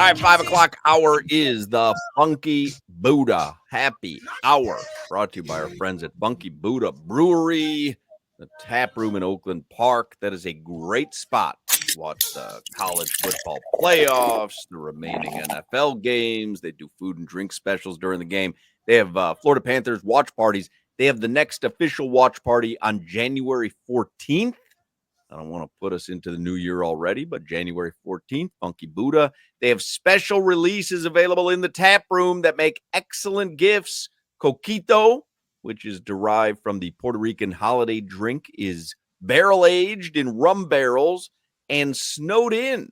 right, 5 o'clock hour is the Funky Buddha Happy Hour, brought to you by our friends at Funky Buddha Brewery, the tap room in Oakland Park. That is a great spot to watch the college football playoffs, the remaining NFL games. They do food and drink specials during the game. They have Florida Panthers watch parties. They have the next official watch party on January 14th. I don't want to put us into the new year already, but January 14th, Funky Buddha. They have special releases available in the tap room that make excellent gifts. Coquito, which is derived from the Puerto Rican holiday drink, is barrel-aged in rum barrels, and Snowed In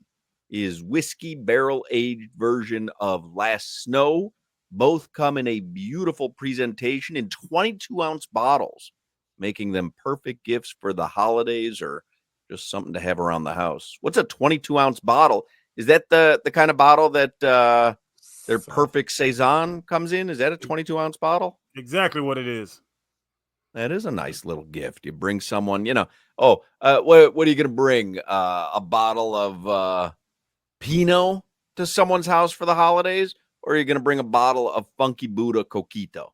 is whiskey barrel-aged version of Last Snow. Both come in a beautiful presentation in 22-ounce bottles, making them perfect gifts for the holidays or just something to have around the house. What's a 22-ounce bottle? Is that the kind of bottle that their perfect Saison comes in? Is that a 22-ounce bottle? Exactly what it is. That is a nice little gift. You bring someone, what are you going to bring? A bottle of Pinot to someone's house for the holidays? Or are you going to bring a bottle of Funky Buddha Coquito?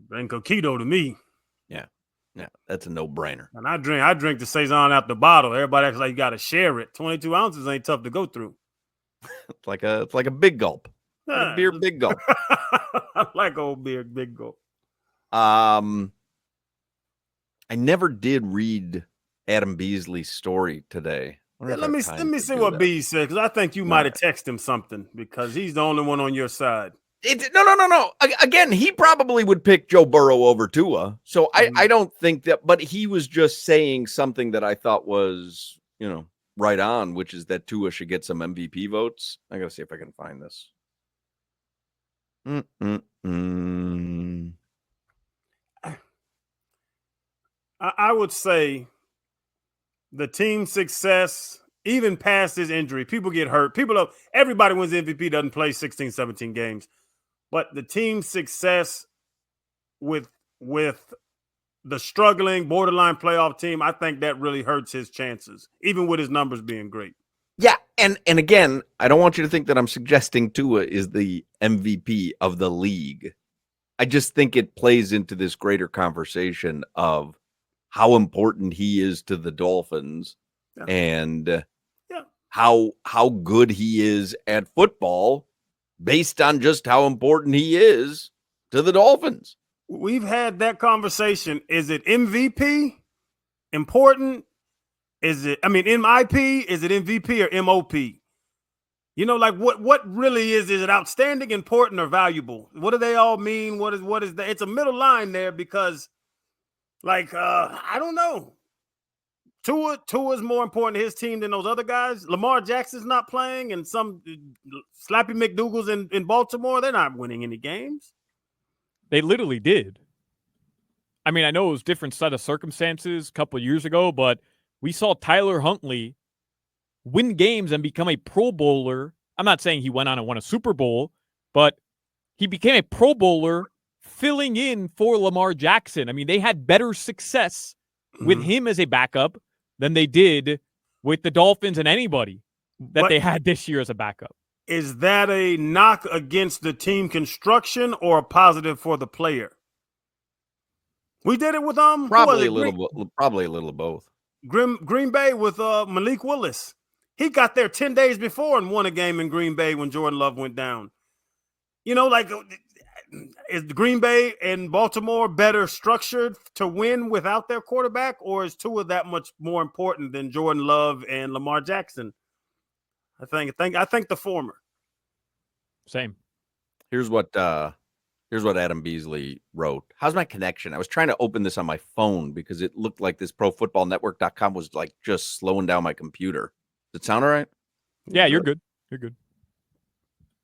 Bring Coquito to me. Yeah, that's a no-brainer. And I drink the Saison out the bottle. Everybody acts like you got to share it. 22 ounces ain't tough to go through. It's like a big gulp. Like a beer big gulp. I like old beer big gulp. I never did read Adam Beasley's story today. Yeah, let me see what B said, because I think you might have texted him something, because he's the only one on your side. No. Again, he probably would pick Joe Burrow over Tua. So I don't think that, but he was just saying something that I thought was, right on, which is that Tua should get some MVP votes. I got to see if I can find this. I would say the team's success, even past his injury, people get hurt. Everybody wins MVP, doesn't play 16, 17 games. But the team's success with the struggling borderline playoff team, I think that really hurts his chances, even with his numbers being great. Yeah, and again, I don't want you to think that I'm suggesting Tua is the MVP of the league. I just think it plays into this greater conversation of how important he is to the Dolphins and how good he is at football based on just how important he is to the Dolphins. We've had that conversation. Is it MVP important? MIP? Is it MVP or MOP? What really is it outstanding, important, or valuable? What do they all mean? What is that? It's a middle line there because, I don't know. Tua is more important to his team than those other guys. Lamar Jackson's not playing, and some Slappy McDougal's in Baltimore. They're not winning any games. They literally did. I mean, I know it was a different set of circumstances a couple of years ago, but we saw Tyler Huntley win games and become a Pro Bowler. I'm not saying he went on and won a Super Bowl, but he became a Pro Bowler filling in for Lamar Jackson. I mean, they had better success with him as a backup than they did with the Dolphins and anybody that they had this year as a backup. Is that a knock against the team construction or a positive for the player? We did it with probably a little of both. Green Bay with Malik Willis. He got there 10 days before and won a game in Green Bay when Jordan Love went down. Is Green Bay and Baltimore better structured to win without their quarterback, or is Tua that much more important than Jordan Love and Lamar Jackson? I think the former. Same. Here's what Adam Beasley wrote. How's my connection? I was trying to open this on my phone because it looked like this ProFootballNetwork.com was just slowing down my computer. Does it sound all right? Yeah, you're good. You're good.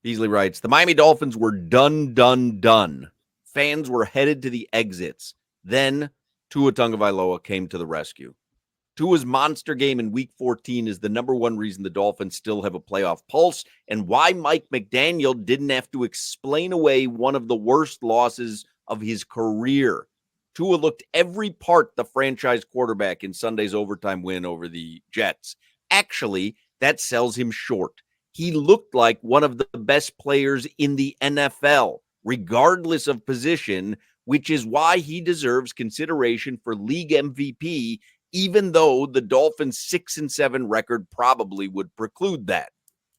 Beasley writes, the Miami Dolphins were done. Fans were headed to the exits. Then Tua Tagovailoa came to the rescue. Tua's monster game in Week 14 is the number one reason the Dolphins still have a playoff pulse and why Mike McDaniel didn't have to explain away one of the worst losses of his career. Tua looked every part the franchise quarterback in Sunday's overtime win over the Jets. Actually, that sells him short. he looked like one of the best players in the NFL, regardless of position, which is why he deserves consideration for league MVP, even though the Dolphins' 6-7 record probably would preclude that.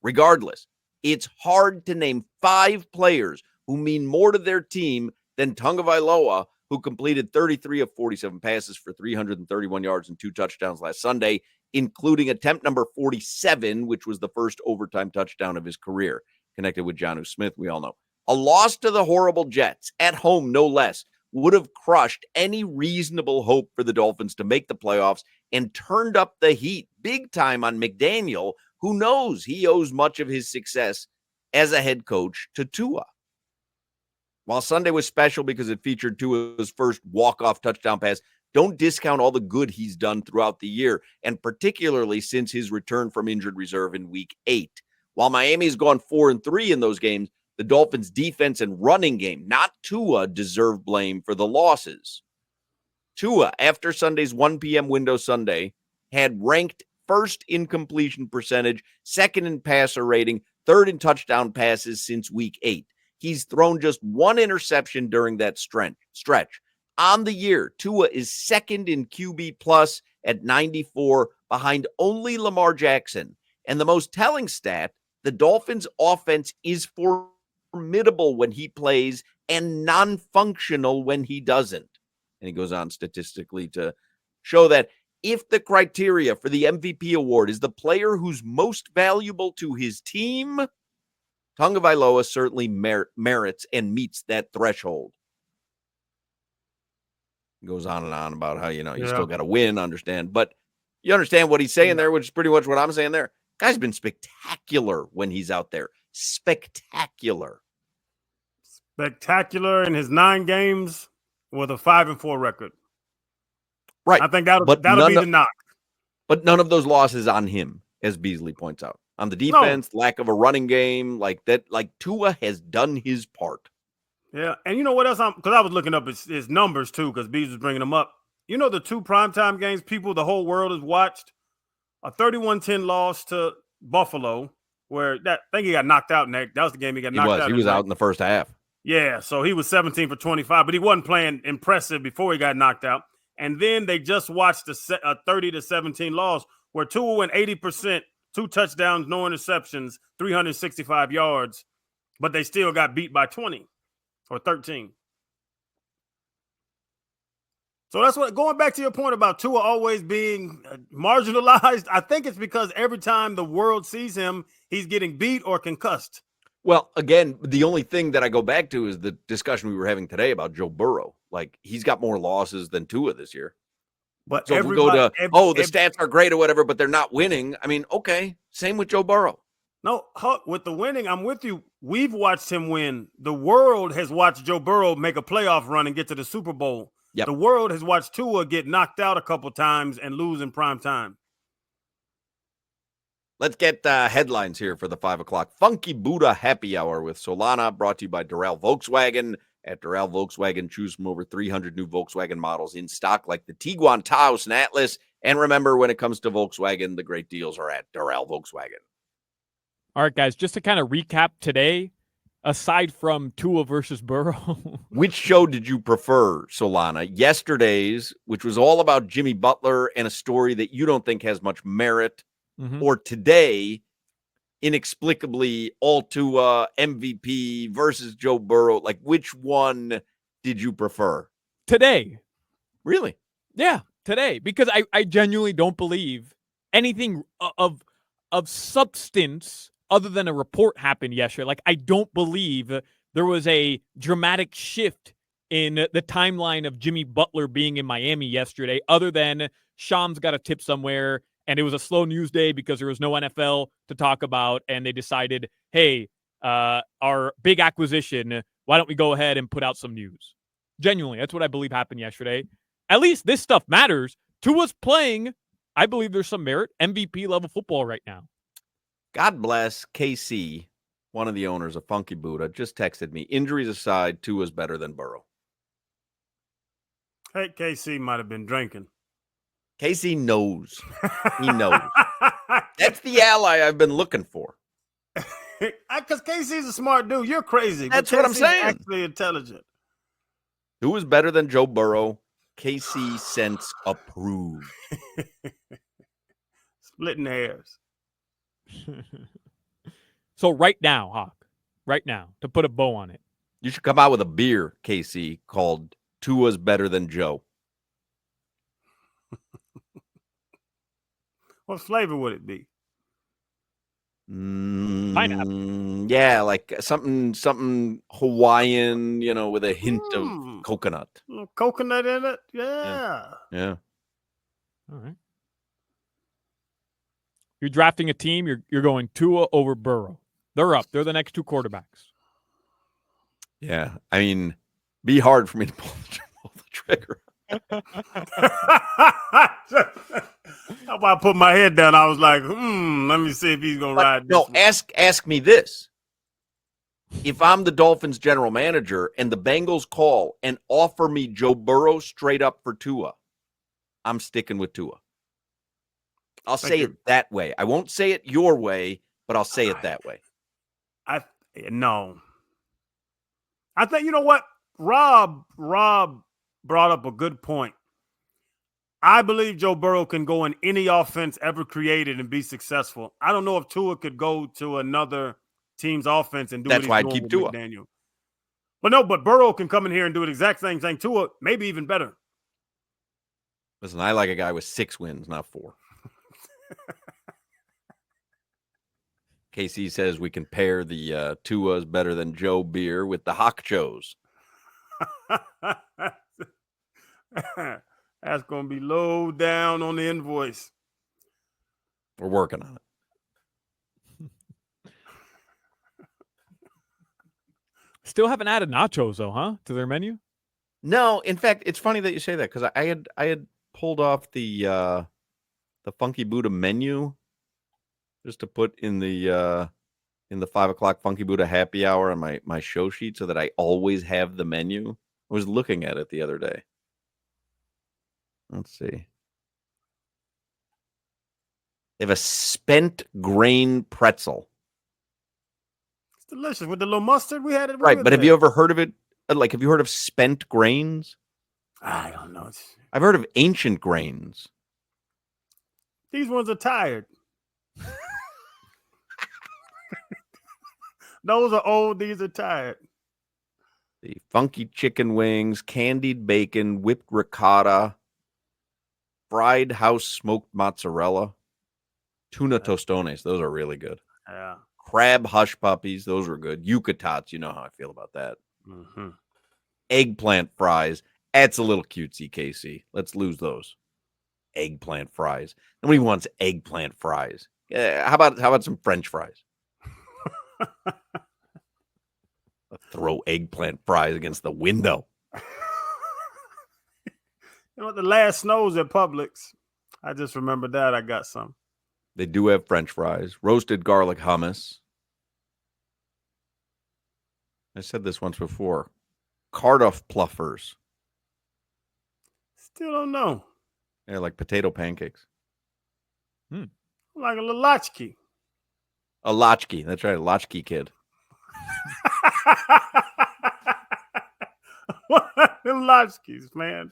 Regardless, it's hard to name 5 players who mean more to their team than Tagovailoa, who completed 33 of 47 passes for 331 yards and 2 touchdowns last Sunday, including attempt number 47, which was the first overtime touchdown of his career, connected with Jonnu Smith, we all know. A loss to the horrible Jets, at home no less, would have crushed any reasonable hope for the Dolphins to make the playoffs and turned up the heat big time on McDaniel, who knows he owes much of his success as a head coach to Tua. While Sunday was special because it featured Tua's first walk-off touchdown pass, don't discount all the good he's done throughout the year, and particularly since his return from injured reserve in Week 8. While Miami's gone 4-3 in those games, the Dolphins' defense and running game, not Tua, deserve blame for the losses. Tua, after Sunday's 1 p.m. window Sunday, had ranked first in completion percentage, second in passer rating, third in touchdown passes since Week 8. He's thrown just 1 interception during that stretch. On the year, Tua is second in QB plus at 94, behind only Lamar Jackson. And the most telling stat, the Dolphins' offense is formidable when he plays and non-functional when he doesn't. And he goes on statistically to show that if the criteria for the MVP award is the player who's most valuable to his team, Tagovailoa certainly merits and meets that threshold. Goes on and on about how, you still got to win, understand. But you understand what he's saying there, which is pretty much what I'm saying there. Guy's been spectacular when he's out there. Spectacular in his 9 games with a 5-4 record. Right. I think that'll be the knock. But none of those losses on him, as Beasley points out. On the defense, lack of a running game, like that, like Tua has done his part. Yeah, and you know what else? Because I was looking up his numbers too, because Beasley was bringing them up. You know the 2 primetime games the whole world has watched? A 31-10 loss to Buffalo, where I think he got knocked out in that. That was the game he got knocked out. He was out in the first half. Yeah, so he was 17 for 25, but he wasn't playing impressive before he got knocked out. And then they just watched a 30-17 loss where Tua went 80%, 2 touchdowns, no interceptions, 365 yards, but they still got beat by 20 or 13. So that's what, going back to your point about Tua always being marginalized, I think it's because every time the world sees him, he's getting beat or concussed. Well, again, the only thing that I go back to is the discussion we were having today about Joe Burrow. Like, he's got more losses than Tua this year. But so if we go to, the stats are great or whatever, but they're not winning. I mean, okay, same with Joe Burrow. No, with the winning, I'm with you. We've watched him win. The world has watched Joe Burrow make a playoff run and get to the Super Bowl. Yep. The world has watched Tua get knocked out a couple times and lose in prime time. Let's get headlines here for the 5 o'clock Funky Buddha Happy Hour with Solana, brought to you by Doral Volkswagen. At Doral Volkswagen, choose from over 300 new Volkswagen models in stock, like the Tiguan, Taos, and Atlas. And remember, when it comes to Volkswagen, the great deals are at Doral Volkswagen. All right, guys, just to kind of recap today, aside from Tua versus Burrow. Which show did you prefer, Solana? Yesterday's, which was all about Jimmy Butler and a story that you don't think has much merit, or today, inexplicably, all Tua, MVP versus Joe Burrow? Like, which one did you prefer? Today. Really? Yeah, today. Because I genuinely don't believe anything of substance other than a report happened yesterday. Like, I don't believe there was a dramatic shift in the timeline of Jimmy Butler being in Miami yesterday, other than Shams got a tip somewhere, and it was a slow news day because there was no NFL to talk about, and they decided, hey, our big acquisition, why don't we go ahead and put out some news? Genuinely, that's what I believe happened yesterday. At least this stuff matters. Tua's playing, I believe there's some merit, MVP-level football right now. God bless KC, one of the owners of Funky Buddha, just texted me. Injuries aside, Tua's better than Burrow. Hey, KC might have been drinking. KC knows. He knows. That's the ally I've been looking for. Because KC's a smart dude. You're crazy. That's what I'm KC's saying. Actually intelligent. Who is better than Joe Burrow? KC Sense approved. Splitting hairs. So right now, Hawk, right now, to put a bow on it. You should come out with a beer, KC, called Tua's Better Than Joe. What flavor would it be? Pineapple. Yeah, like something Hawaiian, with a hint of coconut. A little coconut in it? Yeah. Yeah. All right. You're drafting a team, you're going Tua over Burrow. They're up. They're the next two quarterbacks. Yeah. I mean, be hard for me to pull the trigger. How about I put my head down? I was like, let me see if he's going to ride this. No, ask me this. If I'm the Dolphins general manager and the Bengals call and offer me Joe Burrow straight up for Tua, I'm sticking with Tua. I'll say it that way. I won't say it your way, but I'll say it that way. No. I think, you know what? Rob brought up a good point. I believe Joe Burrow can go in any offense ever created and be successful. I don't know if Tua could go to another team's offense and do That's what why he's I'd doing keep with Tua. McDaniel. But Burrow can come in here and do the exact same thing. Tua, maybe even better. Listen, I like a guy with 6 wins, not 4. KC says we can pair the Tua's Better Than Joe beer with the Hoch Joes. That's going to be low down on the invoice. We're working on it. Still haven't added nachos, though, huh? To their menu? No, in fact, it's funny that you say that because I had pulled off the Funky Buddha menu just to put in the 5 o'clock Funky Buddha happy hour on my show sheet so that I always have the menu. I was looking at it the other day. Let's see. They have a spent grain pretzel. It's delicious with the little mustard. We had it right. But have you ever heard of it? Like, have you heard of spent grains? I don't know. I've heard of ancient grains. These ones are tired. Those are old. These are tired. The funky chicken wings, candied bacon, whipped ricotta, fried house smoked mozzarella, tuna tostones. Those are really good. Yeah. Crab hush puppies. Those were good. Yucatats. You know how I feel about that. Mm-hmm. Eggplant fries. That's a little cutesy, KC. Let's lose those. Eggplant fries. Nobody wants eggplant fries. How about some French fries? Throw eggplant fries against the window. You know what? The last snows at Publix. I just remembered that. I got some. They do have French fries. Roasted garlic hummus. I said this once before. Cardiff pluffers. Still don't know. They're like potato pancakes. Like a little latchkey. A latchkey. That's right. A latchkey kid. Them latchkeys, man.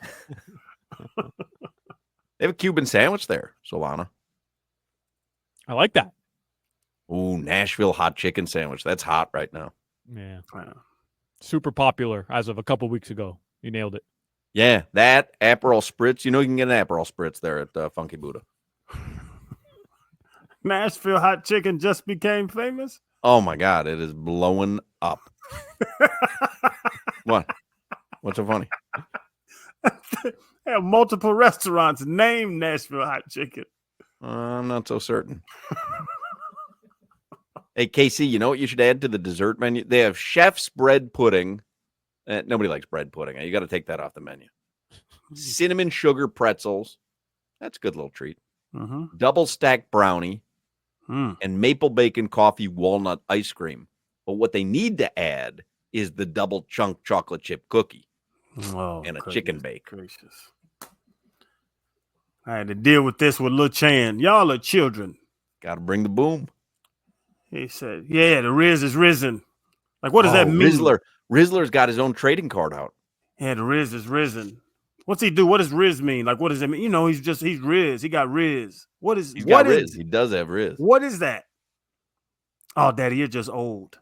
They have a Cuban sandwich there, Solana. I like that. Ooh, Nashville hot chicken sandwich. That's hot right now. Yeah. Super popular as of a couple weeks ago. You nailed it. Yeah, that Aperol Spritz. You know you can get an Aperol Spritz there at Funky Buddha. Nashville hot chicken just became famous? Oh, my God. It is blowing up. What? What's so funny? They have multiple restaurants named Nashville hot chicken. I'm not so certain. Hey, KC, you know what you should add to the dessert menu? They have chef's bread pudding. Nobody likes bread pudding. You got to take that off the menu. Cinnamon sugar pretzels. That's a good little treat. Mm-hmm. Double stacked brownie. And maple bacon coffee walnut ice cream. But what they need to add is the double chunk chocolate chip cookie and a chicken bake. Gracious. I had to deal with this with Lil Chan. Y'all are children. Got to bring the boom. He said, "Yeah, the Rizz is risen." Like, what does that mean? Rizzler's got his own trading card out. Yeah, the Rizz is risen. What's he do? What does Rizz mean? Like, what does it mean? You know, he's Rizz. He got Rizz. He's got Rizz. He does have Rizz. What is that? Oh, Daddy, you're just old.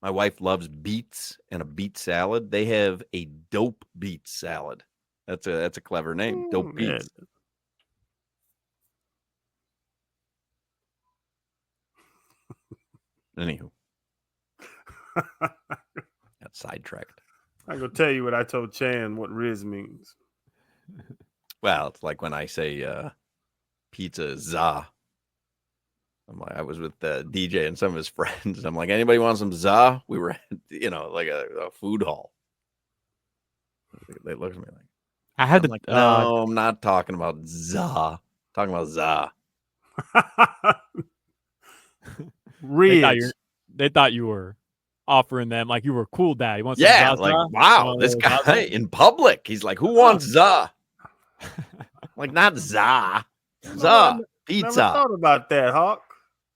My wife loves beets and a beet salad. They have a dope beet salad. That's a clever name. Dope beets. Anywho. Got sidetracked. I'm going to tell you what I told Chan what Rizz means. Well, it's like when I say pizza is za. I'm like, I was with DJ and some of his friends. I'm like, anybody want some za? We were at, like a food hall. They looked at me like, I'm like, no, I'm not talking about za. I'm talking about za. They thought you were offering them like you were a cool dad. You want some Zaza? Zaza? Wow, this guy Zaza? In public. He's like, who wants za? Like, not za. Za. Pizza. Never thought about that, Hawk.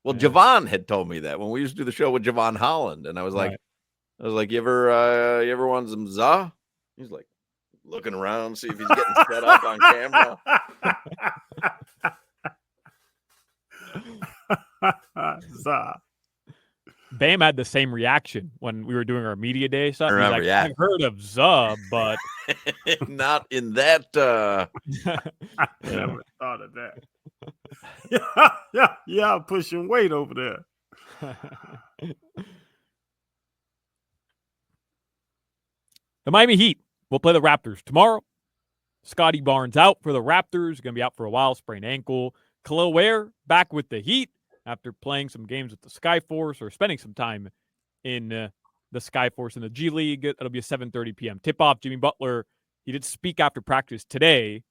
Well, yeah. Javon had told me that when we used to do the show with Javon Holland, and I was like, you ever want some za? He's like looking around, see if he's getting set up on camera. Za. Bam had the same reaction when we were doing our media day stuff. He's like, I've heard of za, but not in that. I never thought of that. Yeah, I'm pushing weight over there. The Miami Heat will play the Raptors tomorrow. Scotty Barnes out for the Raptors. Going to be out for a while, sprained ankle. Khalil Ware back with the Heat after playing some games with the Skyforce or spending some time in the Skyforce in the G League. It'll be a 7:30 p.m. tip-off. Jimmy Butler, he did speak after practice today,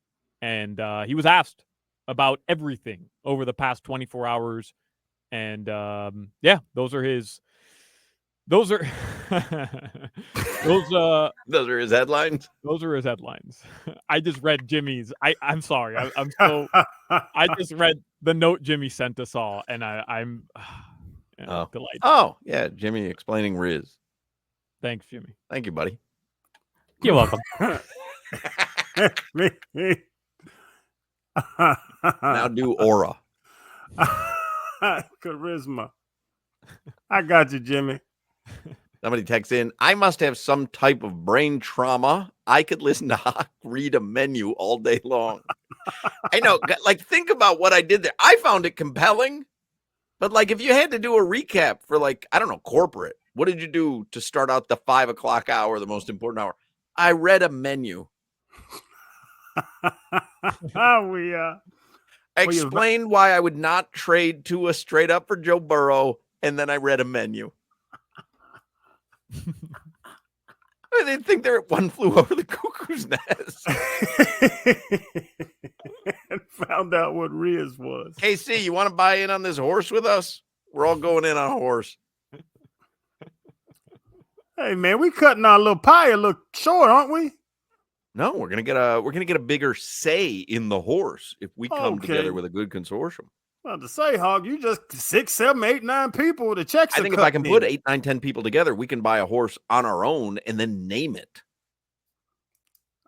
and he was asked about everything over the past 24 hours. And those are his those are those are his headlines. Those are his headlines. I just read Jimmy's. I'm sorry. I'm so I just read the note Jimmy sent us all, and I'm delighted. Oh yeah, Jimmy explaining Rizz. Thanks, Jimmy. Thank you, buddy. You're welcome. Now do aura. Charisma. I got you, Jimmy. Somebody texts in, I must have some type of brain trauma. I could listen to Hawk read a menu all day long. I know, like, think about what I did there. I found it compelling, but like, if you had to do a recap for like, I don't know, corporate, what did you do to start out the 5 o'clock hour, the most important hour? I read a menu. I explained why I would not trade Tua straight up for Joe Burrow, and then I read a menu. I didn't think there one flew over the cuckoo's nest. And found out what Rizz was. KC, you want to buy in on this horse with us? We're all going in on a horse. Hey man, we cutting our little pie a little short, aren't we? No, we're gonna get a bigger say in the horse if we come together with a good consortium. Well, to say, Hog, you just 6, 7, 8, 9 people. The checks. I think if I can put 8, 9, 10 people together, we can buy a horse on our own and then name it.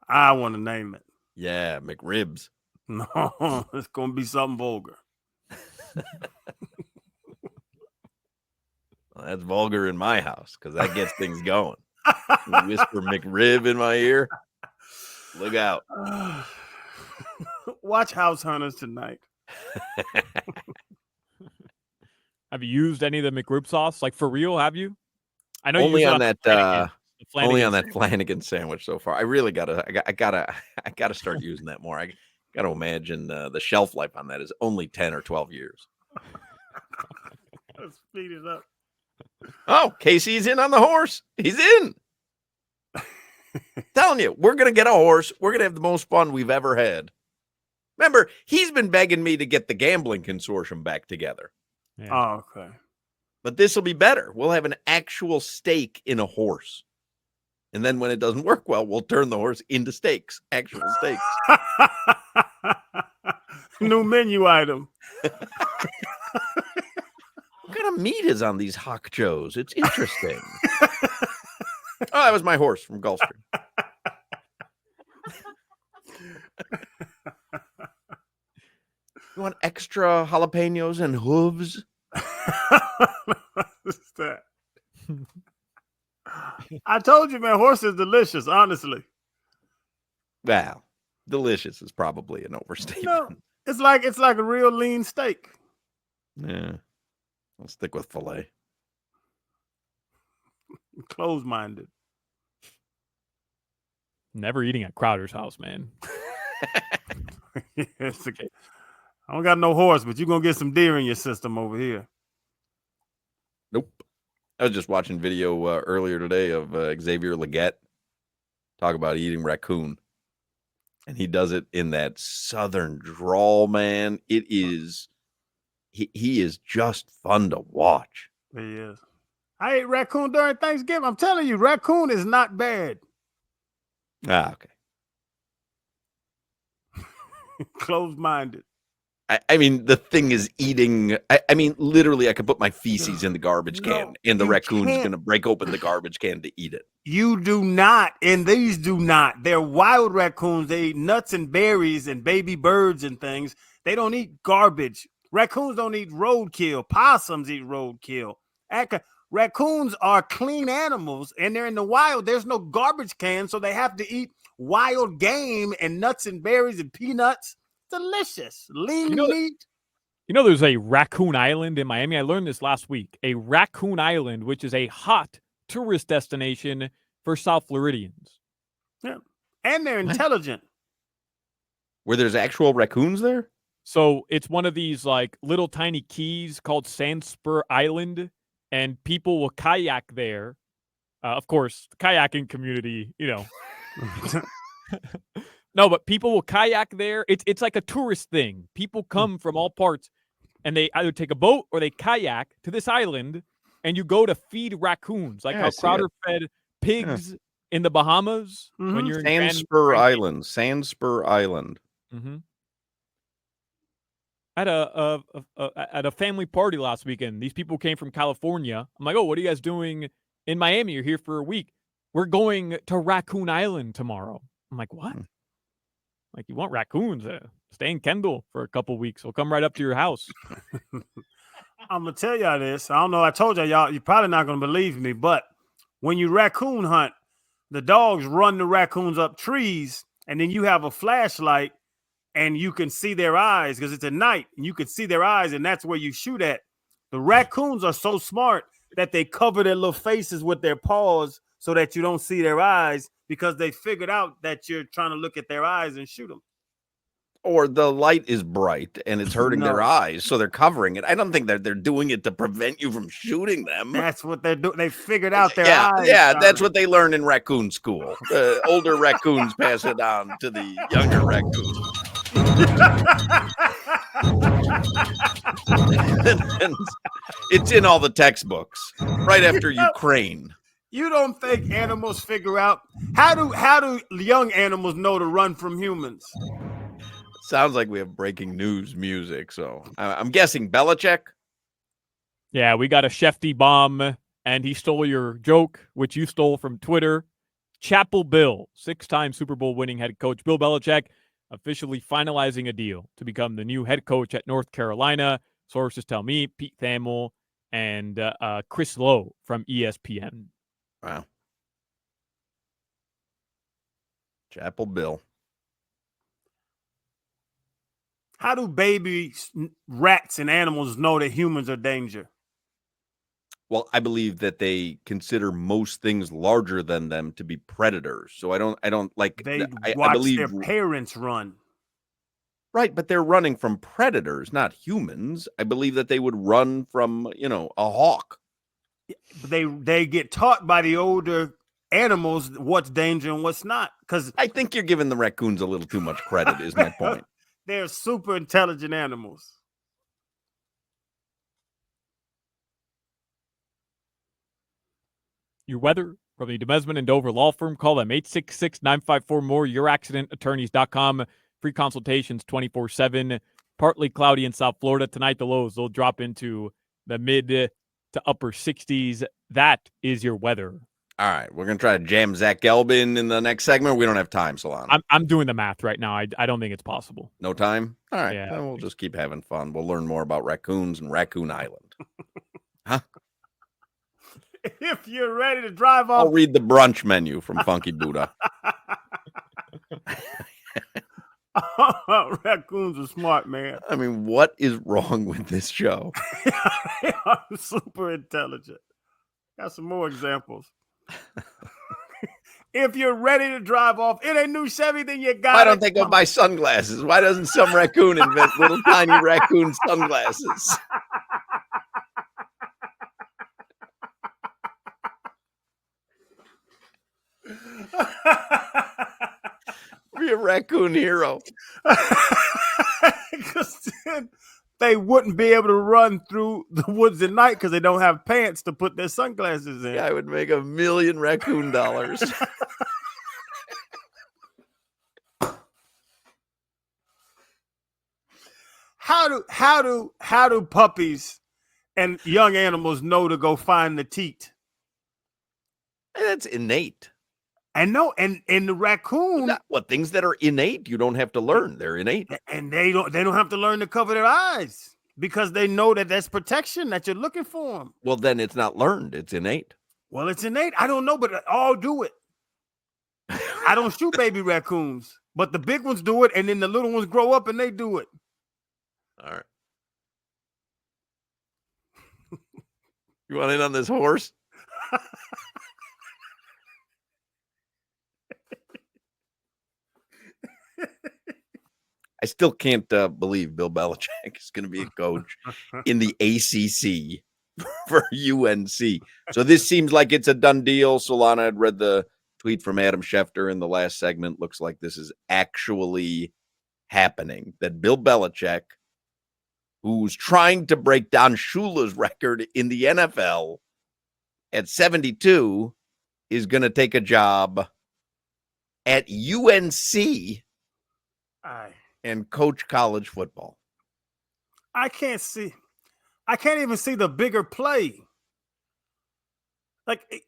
I want to name it. Yeah, McRibs. No, it's gonna be something vulgar. Well, that's vulgar in my house because that gets things going. You whisper McRib in my ear. Look out. Watch House Hunters tonight. Have you used any of the McRib sauce? Like, for real, have you? I know only you on that Flanagan sandwich so far. I really gotta start using that more. I gotta imagine the shelf life on that is only 10 or 12 years. Let's speed it up. Oh, Casey's in on the horse. He's in. Telling you, we're gonna get a horse. We're gonna have the most fun we've ever had. Remember, he's been begging me to get the gambling consortium back together. Yeah. Oh, okay. But this will be better. We'll have an actual stake in a horse. And then when it doesn't work well, we'll turn the horse into steaks, actual steaks. New menu item. of meat is on these Hoch Joes? It's interesting. Oh, that was my horse from Gulfstream. You want extra jalapenos and hooves? What's that? I told you, man, horse is delicious, honestly. Well, delicious is probably an overstatement. It's like a real lean steak. Yeah. I'll stick with filet. Close-minded. Never eating at Crowder's house, man. Yes, okay. I don't got no horse, but you're going to get some deer in your system over here. Nope. I was just watching video earlier today of Xavier Leggett talk about eating raccoon. And he does it in that southern drawl, man. It is, he is just fun to watch. He is. I ate raccoon during Thanksgiving. I'm telling you, raccoon is not bad. Ah, okay. Closed-minded. I mean, the thing is eating. I mean, literally, I could put my feces in the garbage can, and the raccoon's going to break open the garbage can to eat it. You do not, and these do not. They're wild raccoons. They eat nuts and berries and baby birds and things. They don't eat garbage. Raccoons don't eat roadkill. Possums eat roadkill. Raccoons are clean animals, and they're in the wild. There's no garbage can, so they have to eat wild game and nuts and berries and peanuts. Delicious. Lean meat. You know, there's a Raccoon Island in Miami. I learned this last week. A Raccoon Island, which is a hot tourist destination for South Floridians. Yeah. And they're intelligent. Where there's actual raccoons there? So it's one of these like little tiny keys called Sandspur Island, and people will kayak there. Of course, the kayaking community, you know. No, but people will kayak there. It's like a tourist thing. People come from all parts, and they either take a boat or they kayak to this island, and you go to feed raccoons, like how Crowder fed pigs in the Bahamas when you're in Sandspur Island. Sandspur Island. Mm-hmm. At a family party last weekend, these people came from California. I'm like, oh, what are you guys doing in Miami? You're here for a week. We're going to Raccoon Island tomorrow. I'm like, what? Like, you want raccoons? Stay in Kendall for a couple weeks. We'll come right up to your house. I'm going to tell y'all this. I don't know. I told y'all, you're probably not going to believe me, but when you raccoon hunt, the dogs run the raccoons up trees, and then you have a flashlight, and you can see their eyes because it's at night, and you can see their eyes, and that's where you shoot at. The raccoons are so smart that they cover their little faces with their paws so that you don't see their eyes, because they figured out that you're trying to look at their eyes and shoot them. Or the light is bright and it's hurting their eyes, so they're covering it. I don't think that they're doing it to prevent you from shooting them. That's what they're doing. They figured out their eyes. Yeah, that's what they learn in raccoon school. The older raccoons pass it on to the younger raccoons. and it's in all the textbooks right after Ukraine. You don't think animals figure out how do young animals know to run from humans? Sounds like we have breaking news music. So I'm guessing Belichick. Yeah, we got a Shefty bomb, and he stole your joke, which you stole from Twitter. Chapel Bill, 6-time Super Bowl winning head coach Bill Belichick, officially finalizing a deal to become the new head coach at North Carolina. Sources tell me Pete Thamel and Chris Lowe from ESPN. Wow. Chapel Bill. How do baby rats and animals know that humans are danger? Well, I believe that they consider most things larger than them to be predators. So I don't like. They I watch believe their parents run. Right, but they're running from predators, not humans. I believe that they would run from, a hawk. They get taught by the older animals what's danger and what's not. Because I think you're giving the raccoons a little too much credit, is my point. They're super intelligent animals. Your weather from the Demesman and Dover Law Firm. Call them 866-954-MORE, youraccidentattorneys.com. Free consultations 24/7. Partly cloudy in South Florida. Tonight, the lows, they'll drop into the mid to upper 60s. That is your weather. All right, we're going to try to jam Zach Gelbin in the next segment. We don't have time, Solana. I'm doing the math right now. I don't think it's possible. No time? All right, Yeah. then we'll just keep having fun. We'll learn more about raccoons and Raccoon Island. Huh? If you're ready to drive off. I'll read the brunch menu from Funky Buddha. Raccoons are smart, man. I mean, what is wrong with this show? They are super intelligent. Got some more examples. If you're ready to drive off in a new Chevy, then you got. Why don't they go buy sunglasses? Why doesn't some raccoon invent little tiny raccoon sunglasses? Be a raccoon hero. Because then they wouldn't be able to run through the woods at night because they don't have pants to put their sunglasses in. I would make $1 million raccoon dollars. How do puppies and young animals know to go find the teat? That's innate. And no, and the raccoon, Things that are innate, you don't have to learn. They're innate. And they don't have to learn to cover their eyes because they know that that's protection that you're looking for them. Well, then it's not learned. It's innate. Well, it's innate. I don't know, but all do it. I don't shoot baby raccoons, but the big ones do it, and then the little ones grow up and they do it. All right. You want in on this horse? I still can't believe Bill Belichick is going to be a coach in the ACC for UNC. So this seems like it's a done deal. Solana had read the tweet from Adam Schefter in the last segment. Looks like this is actually happening. That Bill Belichick, who's trying to break Don Shula's record in the NFL at 72, is going to take a job at UNC and coach college football. I can't even see the bigger play. Like,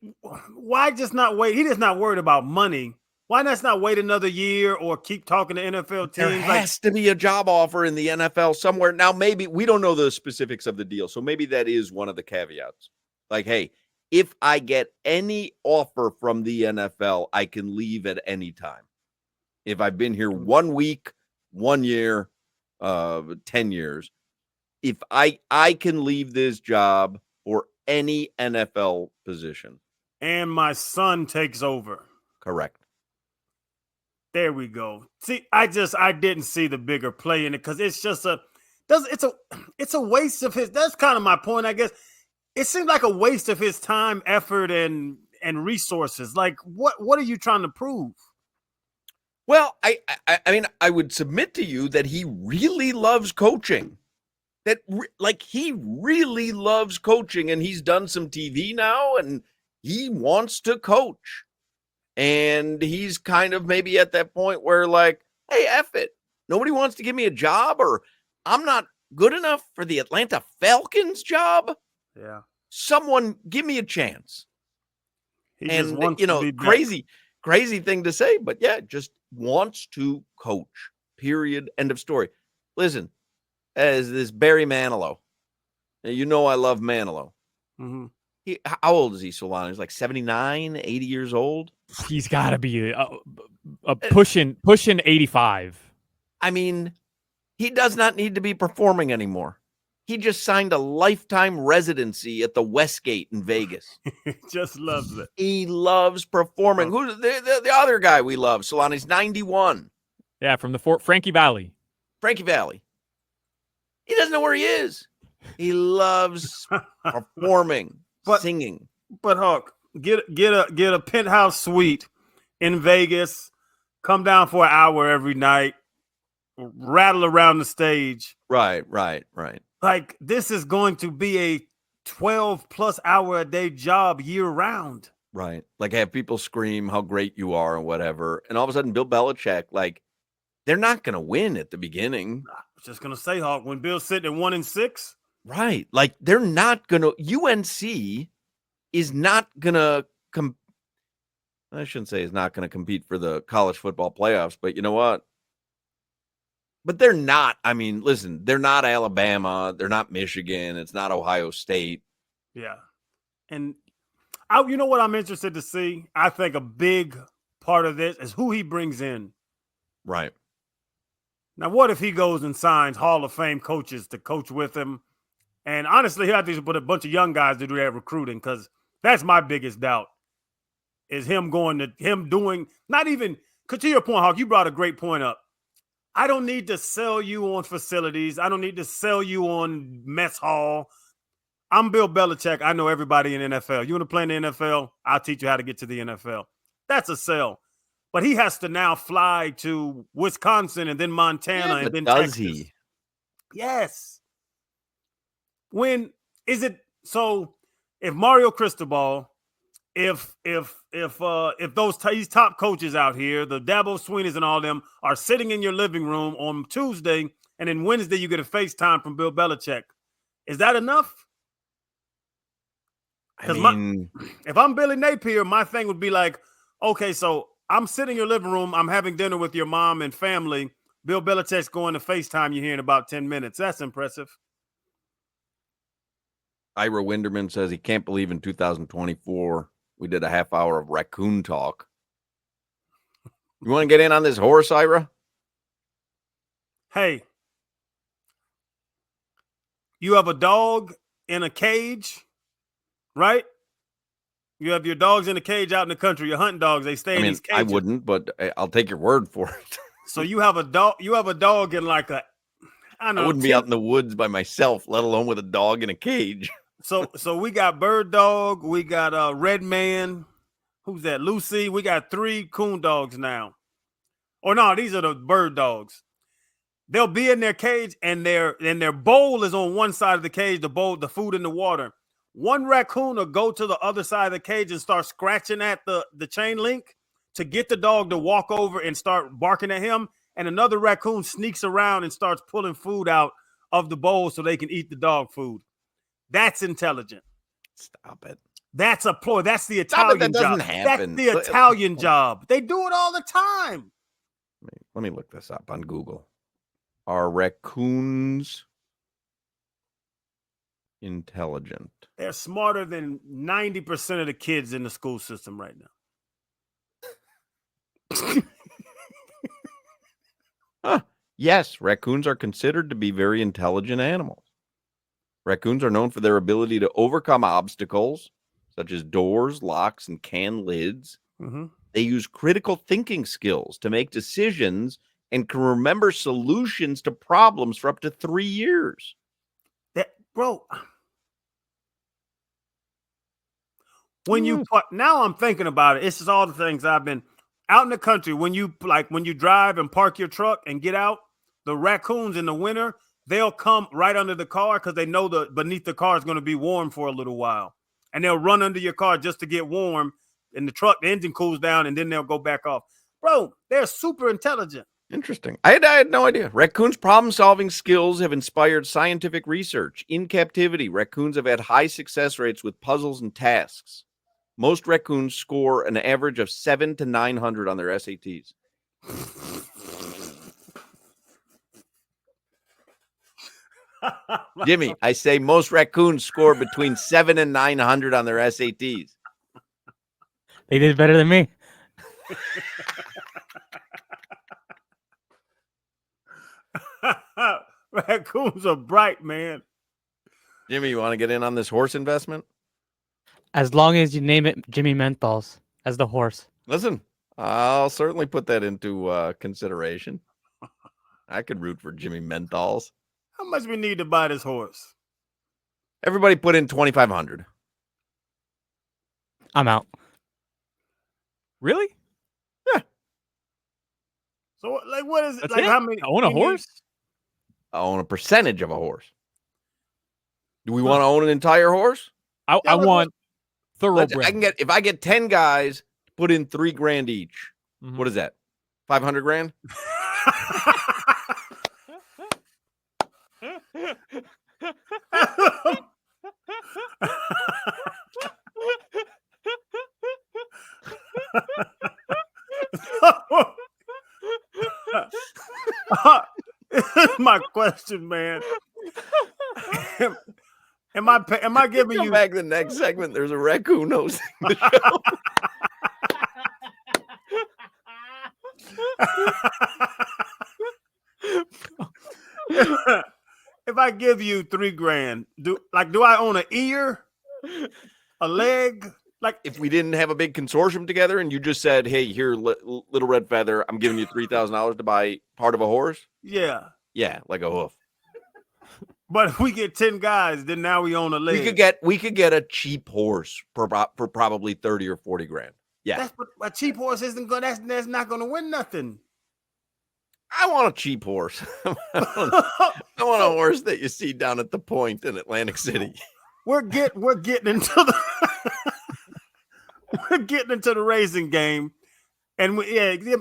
why just not wait? He just not worried about money. Why not wait another year or keep talking to NFL teams? There has to be a job offer in the NFL somewhere. Now, maybe we don't know the specifics of the deal, so maybe that is one of the caveats. Like, hey, if I get any offer from the NFL, I can leave at any time. If I've been here 1 week, 1 year, 10 years, if I can leave this job for any NFL position. And my son takes over. Correct. There we go. See, I didn't see the bigger play in it because it's just it's a waste of his. That's kind of my point, I guess. It seems like a waste of his time, effort, and resources. Like, what are you trying to prove? Well, I mean, I would submit to you that he really loves coaching. He really loves coaching, and he's done some TV now, and he wants to coach. And he's kind of maybe at that point where, like, hey, F it. Nobody wants to give me a job, or I'm not good enough for the Atlanta Falcons job. Yeah. Someone give me a chance. He just wants you know, to be crazy thing to say, but yeah, just wants to coach. Period. End of story. Listen, as this Barry Manilow, you know I love Manilow. Mm-hmm. How old is he, Solana? He's like 79, 80 years old. He's got to be pushing 85. I mean, he does not need to be performing anymore. He just signed a lifetime residency at the Westgate in Vegas. He just loves it. He loves performing. Who's the other guy we love? Solana's 91. Yeah, from the Frankie Valley. Frankie Valley. He doesn't know where he is. He loves performing, singing. But Hawk, get a penthouse suite in Vegas. Come down for an hour every night. Rattle around the stage. Right. Like, this is going to be a 12+ hour a day job year round. Right. Like, have people scream how great you are and whatever. And all of a sudden, Bill Belichick, like, they're not going to win at the beginning. I was just going to say, Hawk, when Bill's sitting at 1-6, Right. Like they're not going to UNC is not going to I shouldn't say is not going to compete for the college football playoffs, but you know what? But they're not. I mean, listen, they're not Alabama. They're not Michigan. It's not Ohio State. Yeah. And you know what I'm interested to see? I think a big part of this is who he brings in. Right. Now, what if he goes and signs Hall of Fame coaches to coach with him? And honestly, he had to put a bunch of young guys to do that recruiting, because that's my biggest doubt. Is him doing not even, because to your point, Hawk, you brought a great point up. I don't need to sell you on facilities. I don't need to sell you on mess hall. I'm Bill Belichick. I know everybody in the NFL. You want to play in the NFL? I'll teach you how to get to the NFL. That's a sell. But he has to now fly to Wisconsin and then Montana and then does Texas. He? Yes. When is it? So if Mario Cristobal, if these top coaches out here, the Dabo Sweeneys and all them, are sitting in your living room on Tuesday, and then Wednesday you get a FaceTime from Bill Belichick, is that enough? I mean, if I'm Billy Napier, my thing would be like, okay, so I'm sitting in your living room, I'm having dinner with your mom and family. Bill Belichick's going to FaceTime you here in about 10 minutes. That's impressive. Ira Winderman says he can't believe in 2024 we did a half hour of Raccoon talk. You want to get in on this horse, Ira? Hey, you have a dog in a cage, right? You have your dogs in a cage out in the country. Your hunting dogs, they stay in these cages. I wouldn't, but I'll take your word for it. So you have a dog. You have a dog in like a. I wouldn't be out in the woods by myself, let alone with a dog in a cage. So we got Bird Dog, we got Red Man. Who's that? Lucy. We got 3 coon dogs now. Or no, these are the bird dogs. They'll be in their cage, and their bowl is on one side of the cage. The bowl, the food in the water. One raccoon will go to the other side of the cage and start scratching at the chain link to get the dog to walk over and start barking at him. And another raccoon sneaks around and starts pulling food out of the bowl so they can eat the dog food. That's intelligent. Stop it. That's a ploy. That's the Italian job. That's the Italian job. They do it all the time. Let me look this up on Google. Are raccoons intelligent? They're smarter than 90% of the kids in the school system right now. Yes, raccoons are considered to be very intelligent animals. Raccoons are known for their ability to overcome obstacles, such as doors, locks, and can lids. Mm-hmm. They use critical thinking skills to make decisions and can remember solutions to problems for up to 3 years. Bro, when now I'm thinking about it. It's just all the things I've been out in the country. When you drive and park your truck and get out, the raccoons in the winter, they'll come right under the car because they know beneath the car is going to be warm for a little while. And they'll run under your car just to get warm. In the truck, the engine cools down, and then they'll go back off. Bro, they're super intelligent. Interesting. I had no idea. Raccoons' problem-solving skills have inspired scientific research. In captivity, raccoons have had high success rates with puzzles and tasks. Most raccoons score an average of 700 to 900 on their SATs. Jimmy, I say most raccoons score between 700 and 900 on their SATs. They did better than me. Raccoons are bright, man. Jimmy, you want to get in on this horse investment? As long as you name it Jimmy Menthols as the horse. Listen, I'll certainly put that into consideration. I could root for Jimmy Menthols. How much we need to buy this horse? Everybody put in $2,500. I'm out. Really? Yeah. So, like, what is it? That's Like, it? how many? I own a horse? I own a percentage of a horse. Do we want to own an entire horse? I want thoroughbred. If I get 10 guys to put in $3,000 each. Mm-hmm. What is that? $500,000? My question, man. Am I giving Come you back the next segment? There's a raccoon hosting the show. if I give you $3,000, do I own an ear, a leg? Like, if we didn't have a big consortium together and you just said, "Hey, here, little red feather, I'm giving you $3,000 to buy part of a horse." Yeah, like a hoof. but if we get 10 guys, then now we own a leg. We could get a cheap horse for probably 30 or 40 grand. Yeah, a cheap horse isn't good. That's not going to win nothing. I want a cheap horse. I want a horse that you see down at the Point in Atlantic City. We're getting into the we're getting into the racing game, and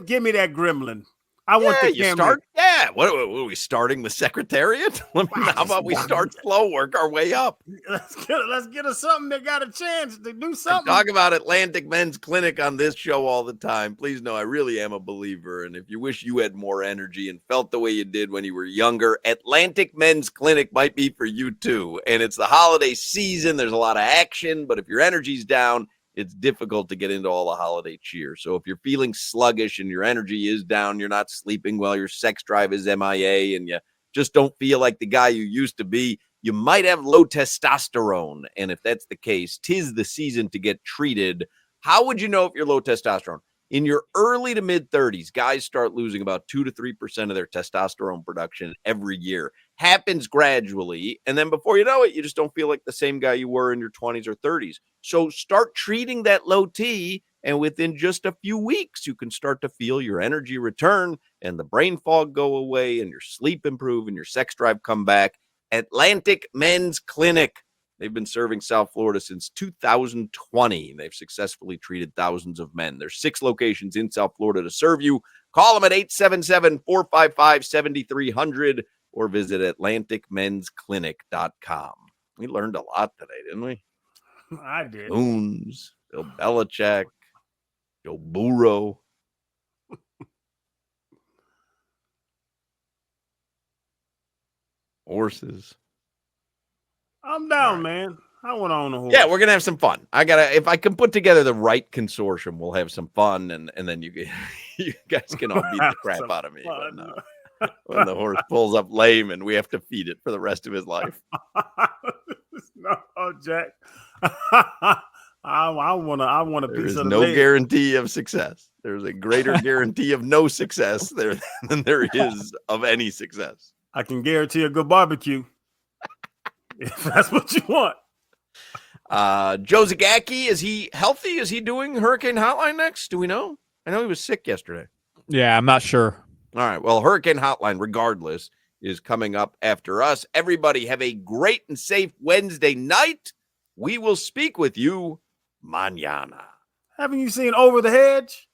give me that gremlin. I want the you Camry. start. Yeah, what are we starting with Secretariat? How about we start slow, work our way up? Let's get us something that got a chance to do something. I talk about Atlantic Men's Clinic on this show all the time. Please know I really am a believer. And if you wish you had more energy and felt the way you did when you were younger, Atlantic Men's Clinic might be for you too. And it's the holiday season. There's a lot of action, but if your energy's down, it's difficult to get into all the holiday cheer. So if you're feeling sluggish and your energy is down, you're not sleeping well, your sex drive is MIA, and you just don't feel like the guy you used to be, you might have low testosterone. And if that's the case, 'tis the season to get treated. How would you know if you're low testosterone? In your early to mid 30s, guys start losing about 2 to 3% of their testosterone production every year. Happens gradually. And then before you know it, you just don't feel like the same guy you were in your 20s or 30s. So start treating that low T. And within just a few weeks, you can start to feel your energy return and the brain fog go away and your sleep improve and your sex drive come back. Atlantic Men's Clinic. They've been serving South Florida since 2020. They've successfully treated thousands of men. There's 6 locations in South Florida to serve you. Call them at 877-455-7300 or visit AtlanticMen'sClinic.com. We learned a lot today, didn't we? I did. Racoons, Bill Belichick, Joe Burrow. Horses. I'm down, man. I want to own a horse. Yeah, we're gonna have some fun. If I can put together the right consortium, we'll have some fun, and then you guys can all beat the crap out of me when the horse pulls up lame and we have to feed it for the rest of his life. No, Jack. I want a piece of the no leg. guarantee of success. There's a greater guarantee of no success there than there is of any success. I can guarantee a good barbecue. If that's what you want. Joe Zagacki, is he healthy? Is he doing Hurricane Hotline next? Do we know? I know he was sick yesterday. Yeah, I'm not sure. All right. Well, Hurricane Hotline, regardless, is coming up after us. Everybody have a great and safe Wednesday night. We will speak with you mañana. Haven't you seen Over the Hedge?